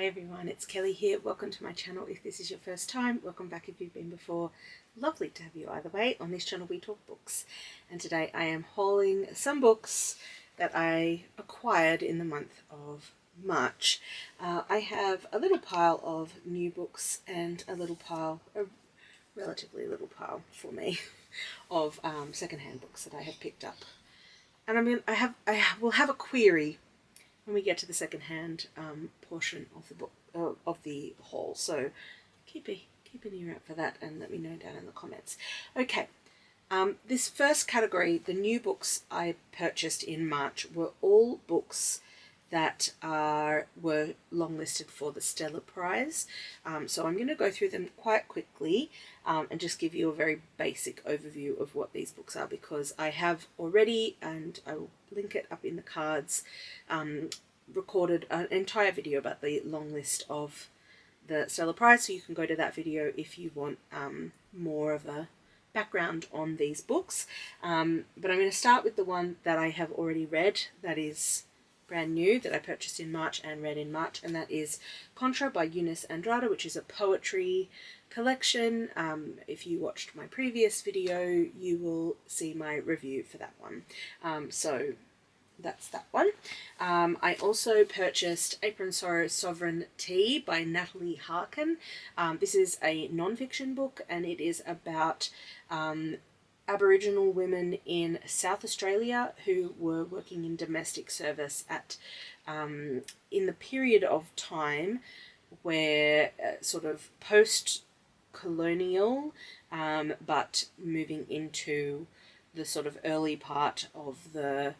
Hi everyone, it's Kelly here. Welcome to my channel if this is your first time. Welcome back if you've been before. Lovely to have you either way. On this channel we talk books. And today I am hauling some books that I acquired in the month of March. I have a little pile of new books and a relatively little pile for me of secondhand books that I have picked up. And I will have a query when we get to the second-hand portion of the book of the haul. So keep an ear out for that and let me know down in the comments. Okay, this first category, the new books I purchased in March, were all books that were longlisted for the Stella Prize. So I'm going to go through them quite quickly and just give you a very basic overview of what these books are, because I have already, and I will link it up in the cards, recorded an entire video about the long list of the Stella Prize, so you can go to that video if you want more of a background on these books. But I'm going to start with the one that I have already read, that is brand new, that I purchased in March and read in March, and that is KONTRA by Eunice Andrada, which is a poetry collection. If you watched my previous video, you will see my review for that one. So that's that one. I also purchased Apron-Sorrow Sovereign Tea by Natalie Harkin. This is a non-fiction book, and it is about Aboriginal women in South Australia who were working in domestic service at in the period of time where sort of post-colonial, but moving into the sort of early part of the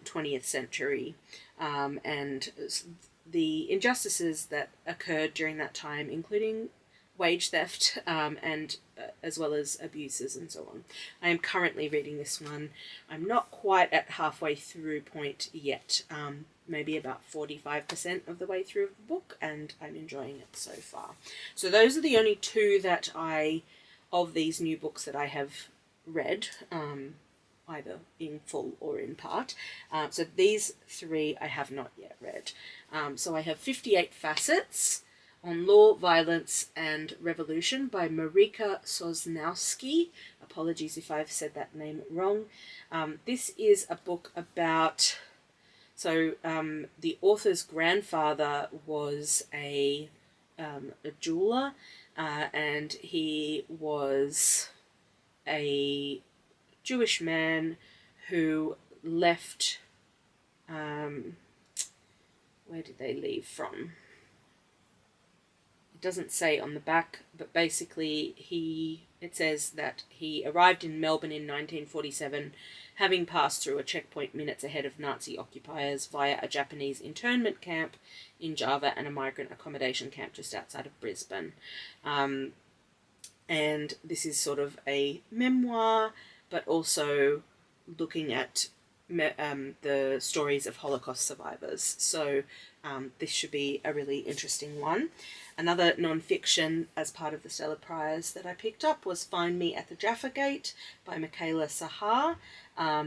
20th century, and the injustices that occurred during that time, including wage theft and as well as abuses and so on. I am currently reading this one. I'm not quite at halfway through point yet, maybe about 45% of the way through the book, and I'm enjoying it so far. So those are the only two that of these new books that I have read, either in full or in part. So these three I have not yet read. So I have 58 Facets on Law, Violence and Revolution by Marika Sosnowski. Apologies if I've said that name wrong. This is a book about, the author's grandfather was a jeweler, and he was a Jewish man who left, where did they leave from? It doesn't say on the back, but basically it says that he arrived in Melbourne in 1947, having passed through a checkpoint minutes ahead of Nazi occupiers via a Japanese internment camp in Jaffa and a migrant accommodation camp just outside of Brisbane. And this is sort of a memoir, but also looking at the stories of Holocaust survivors. So this should be a really interesting one. Another non-fiction as part of the Stella Prize that I picked up was Find Me at the Jaffa Gate by Micaela, Sahhar.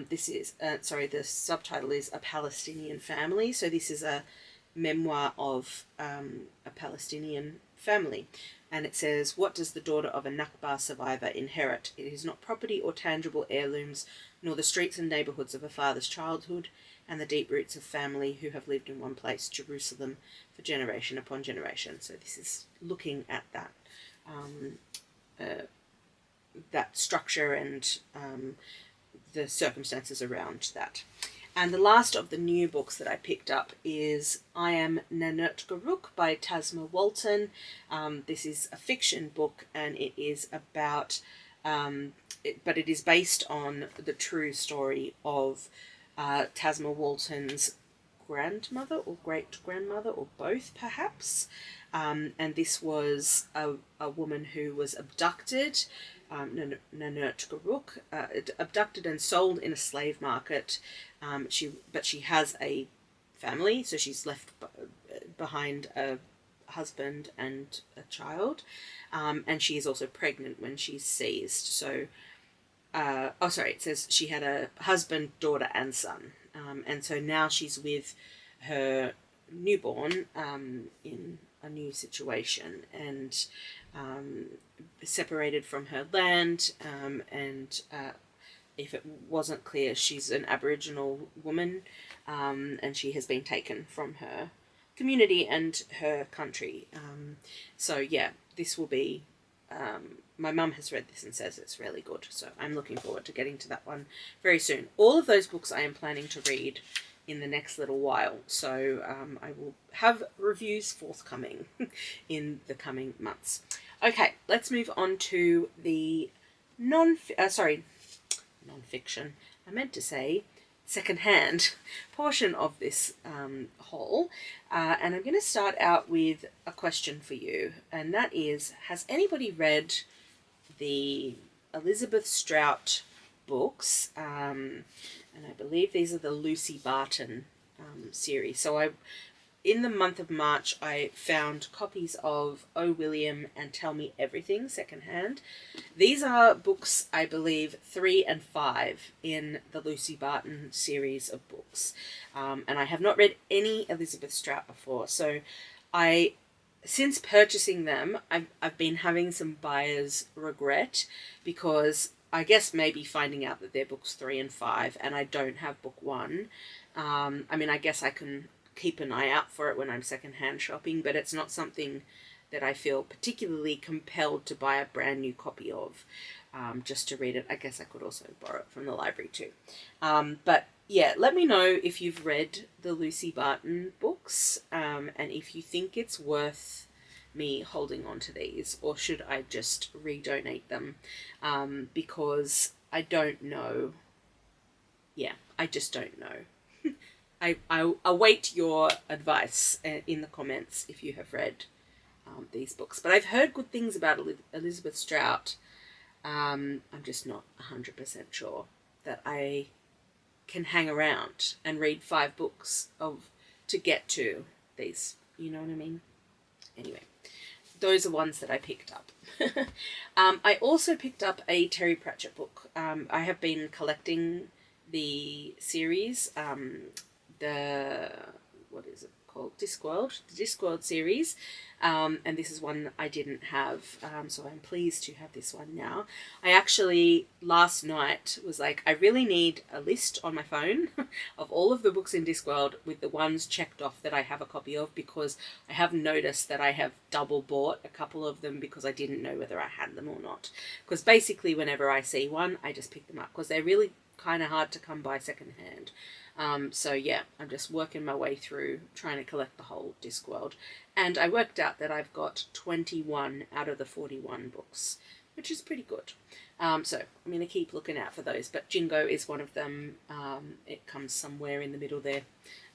This is, the subtitle is A Palestinian Family. So this is a memoir of a Palestinian family. And it says, what does the daughter of a Nakba survivor inherit? It is not property or tangible heirlooms, nor the streets and neighbourhoods of a father's childhood, and the deep roots of family who have lived in one place, Jerusalem, for generation upon generation. So this is looking at that that structure and the circumstances around that. And the last of the new books that I picked up is I Am Nannertgarrook by Tasma, Walton. This is a fiction book, and it is about, but it is based on the true story of Tasma Walton's grandmother or great-grandmother, or both perhaps. And this was a woman who was abducted, Nannertgarrook, abducted and sold in a slave market. But she has a family, so she's left behind a husband and a child, and she is also pregnant when she's seized. So, it says she had a husband, daughter, and son, and so now she's with her newborn in a new situation, and separated from her land, and if it wasn't clear, she's an Aboriginal woman, and she has been taken from her community and her country. So yeah, this will be, my mum has read this and says it's really good, so I'm looking forward to getting to that one very soon. All of those books I am planning to read in the next little while, so I will have reviews forthcoming in the coming months. Okay, let's move on to the non-fiction, I meant to say second-hand portion of this haul, and I'm going to start out with a question for you, and that is, has anybody read the Elizabeth Strout books? And I believe these are the Lucy Barton series. So in the month of March, I found copies of Oh William and Tell Me Everything secondhand. These are books, I believe, 3 and 5 in the Lucy Barton series of books. And I have not read any Elizabeth Strout before. So since purchasing them, I've been having some buyer's regret, because I guess maybe finding out that they're books 3 and 5 and I don't have book 1. I mean, I guess I can keep an eye out for it when I'm secondhand shopping, but it's not something that I feel particularly compelled to buy a brand new copy of, just to read it. I guess I could also borrow it from the library too. But yeah, let me know if you've read the Lucy Barton books, and if you think it's worth me holding on to these, or should I just redonate them, because I don't know. Yeah, I just don't know. I await your advice in the comments if you have read these books. But I've heard good things about Elizabeth Strout. I'm just not 100% sure that I can hang around and read 5 books to get to these. You know what I mean? Anyway, those are ones that I picked up. I also picked up a Terry Pratchett book. I have been collecting the series, what is it called? Discworld, the Discworld series, and this is one I didn't have, so I'm pleased to have this one now. I actually, last night, was like, I really need a list on my phone of all of the books in Discworld with the ones checked off that I have a copy of, because I have noticed that I have double bought a couple of them because I didn't know whether I had them or not. Because basically whenever I see one, I just pick them up, because they're really kind of hard to come by secondhand. So yeah, I'm just working my way through trying to collect the whole Discworld. And I worked out that I've got 21 out of the 41 books, which is pretty good. So I'm going to keep looking out for those. But Jingo is one of them. It comes somewhere in the middle there.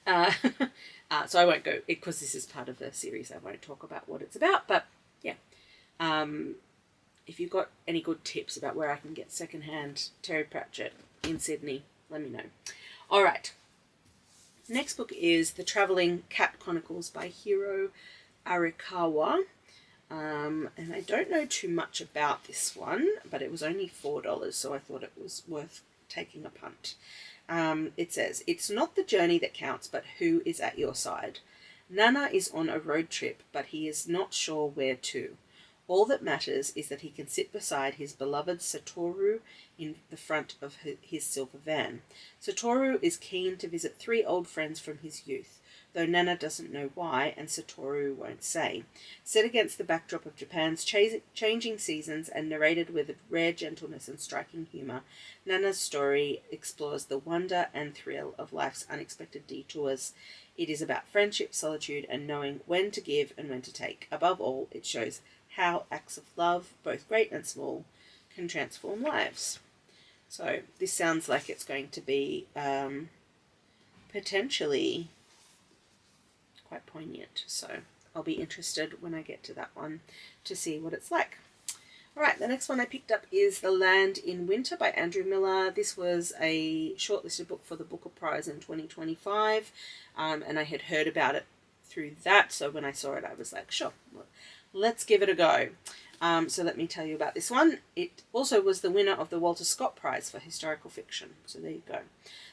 So I won't go, because this is part of the series, I won't talk about what it's about. But yeah, if you've got any good tips about where I can get secondhand Terry Pratchett in Sydney, let me know. All right. Next book is The Travelling Cat Chronicles by Hiro Arikawa. And I don't know too much about this one, but it was only $4, so I thought it was worth taking a punt. It says, "It's not the journey that counts, but who is at your side. Nana is on a road trip, but he is not sure where to. All that matters is that he can sit beside his beloved Satoru in the front of his silver van. Satoru is keen to visit 3 old friends from his youth, though Nana doesn't know why, and Satoru won't say. Set against the backdrop of Japan's changing seasons and narrated with rare gentleness and striking humour, Nana's story explores the wonder and thrill of life's unexpected detours. It is about friendship, solitude, and knowing when to give and when to take. Above all, it shows how acts of love, both great and small, can transform lives." So this sounds like it's going to be potentially quite poignant. So I'll be interested when I get to that one to see what it's like. All right, the next one I picked up is The Land in Winter by Andrew Miller. This was a shortlisted book for the Booker Prize in 2025, and I had heard about it through that. So when I saw it, I was like, sure, let's give it a go. So let me tell you about this one. It also was the winner of the Walter Scott Prize for Historical Fiction. So there you go.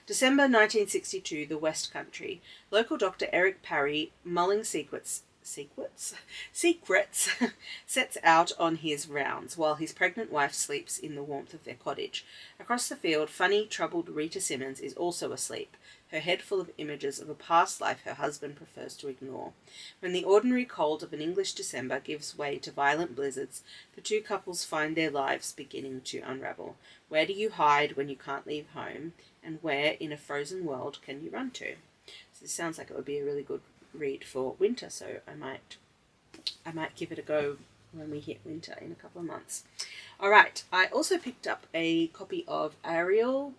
December 1962, the West Country. Local doctor Eric Parry, mulling secrets secrets sets out on his rounds while his pregnant wife sleeps in the warmth of their cottage. Across the field, funny, troubled Rita Simmons is also asleep, her head full of images of a past life her husband prefers to ignore. When the ordinary cold of an English December gives way to violent blizzards, the two couples find their lives beginning to unravel. Where do you hide when you can't leave home? And where, in a frozen world, can you run to? So this sounds like it would be a really good read for winter, so I might give it a go when we hit winter in a couple of months. All right, I also picked up a copy of Ariel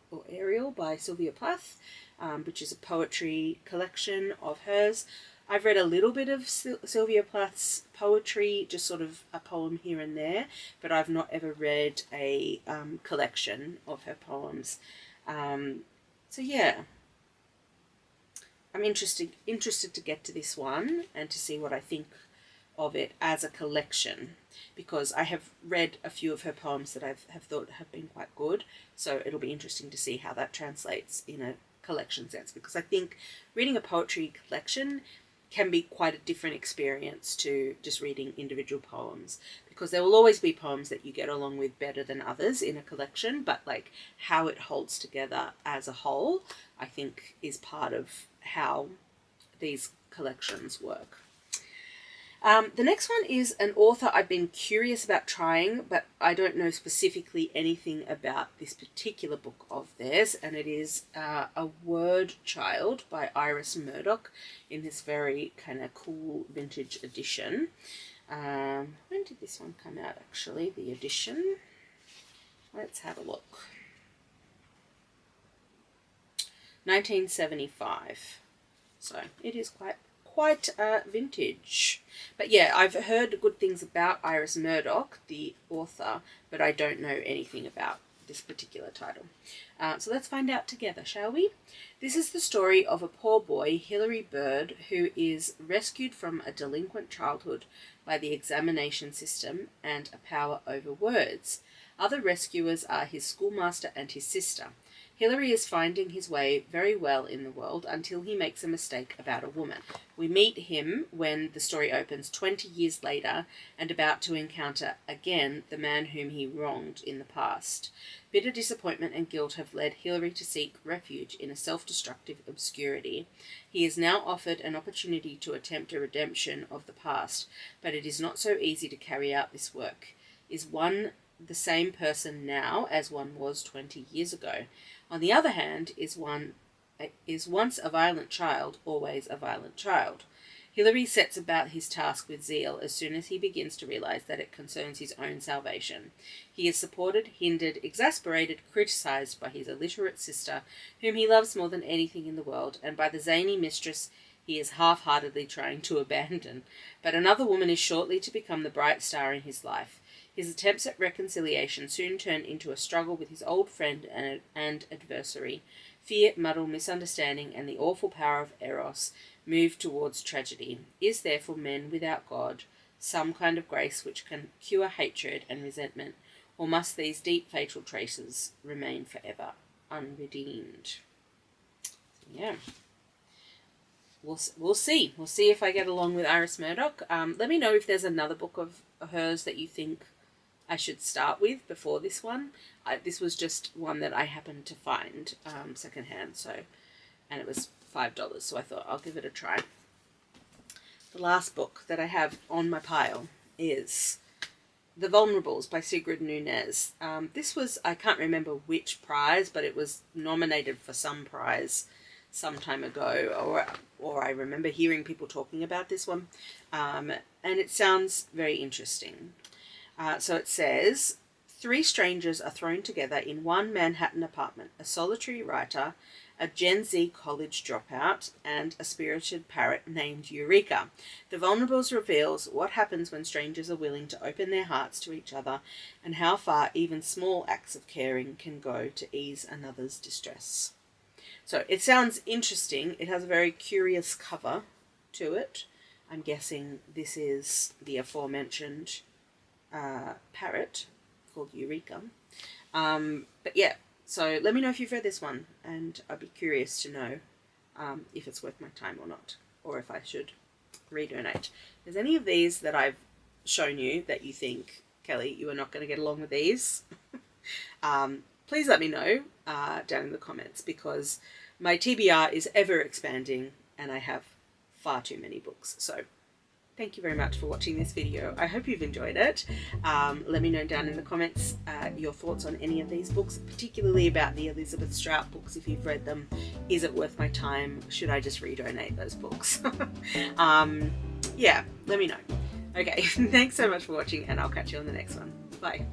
by Sylvia Plath, which is a poetry collection of hers. I've read a little bit of Sylvia Plath's poetry, just sort of a poem here and there, but I've not ever read a collection of her poems. So yeah, I'm interested to get to this one and to see what I think of it as a collection, because I have read a few of her poems that have thought have been quite good, so it'll be interesting to see how that translates in a collection sense, because I think reading a poetry collection can be quite a different experience to just reading individual poems, because there will always be poems that you get along with better than others in a collection, but like how it holds together as a whole, I think is part of how these collections work. The next one is an author I've been curious about trying, but I don't know specifically anything about this particular book of theirs, and it is A Word Child by Iris Murdoch in this very kind of cool vintage edition. When did this one come out, actually, the edition? Let's have a look. 1975. So it is quite vintage. But yeah, I've heard good things about Iris Murdoch, the author, but I don't know anything about this particular title. So let's find out together, shall we? This is the story of a poor boy, Hilary Bird, who is rescued from a delinquent childhood by the examination system and a power over words. Other rescuers are his schoolmaster and his sister. Hilary is finding his way very well in the world until he makes a mistake about a woman. We meet him when the story opens 20 years later and about to encounter again the man whom he wronged in the past. Bitter disappointment and guilt have led Hilary to seek refuge in a self-destructive obscurity. He is now offered an opportunity to attempt a redemption of the past, but it is not so easy to carry out this work. Is one the same person now as one was 20 years ago? On the other hand, is once a violent child, always a violent child? Hilary sets about his task with zeal as soon as he begins to realize that it concerns his own salvation. He is supported, hindered, exasperated, criticized by his illiterate sister, whom he loves more than anything in the world, and by the zany mistress he is half-heartedly trying to abandon. But another woman is shortly to become the bright star in his life. His attempts at reconciliation soon turn into a struggle with his old friend and adversary. Fear, muddle, misunderstanding, and the awful power of Eros move towards tragedy. Is there for men without God some kind of grace which can cure hatred and resentment, or must these deep fatal traces remain forever unredeemed? Yeah. We'll see. We'll see if I get along with Iris Murdoch. Let me know if there's another book of hers that you think I should start with before this one. This was just one that I happened to find secondhand, and it was $5, so I thought I'll give it a try. The last book that I have on my pile is The Vulnerables by Sigrid Nunez. This was, I can't remember which prize, but it was nominated for some prize some time ago, or I remember hearing people talking about this one, and it sounds very interesting. So it says, 3 strangers are thrown together in one Manhattan apartment: a solitary writer, a Gen Z college dropout, and a spirited parrot named Eureka. The Vulnerables reveals what happens when strangers are willing to open their hearts to each other, and how far even small acts of caring can go to ease another's distress. So it sounds interesting. It has a very curious cover to it. I'm guessing this is the aforementioned parrot called Eureka. But yeah, so let me know if you've read this one, and I'd be curious to know if it's worth my time or not, or if I should redonate. If there's any of these that I've shown you that you think, Kelly, you are not going to get along with these, please let me know down in the comments, because my TBR is ever expanding and I have far too many books. So thank you very much for watching this video. I hope you've enjoyed it. Let me know down in the comments your thoughts on any of these books, particularly about the Elizabeth Strout books if you've read them. Is it worth my time? Should I just redonate those books? Yeah, let me know. Okay, thanks so much for watching, and I'll catch you on the next one. Bye.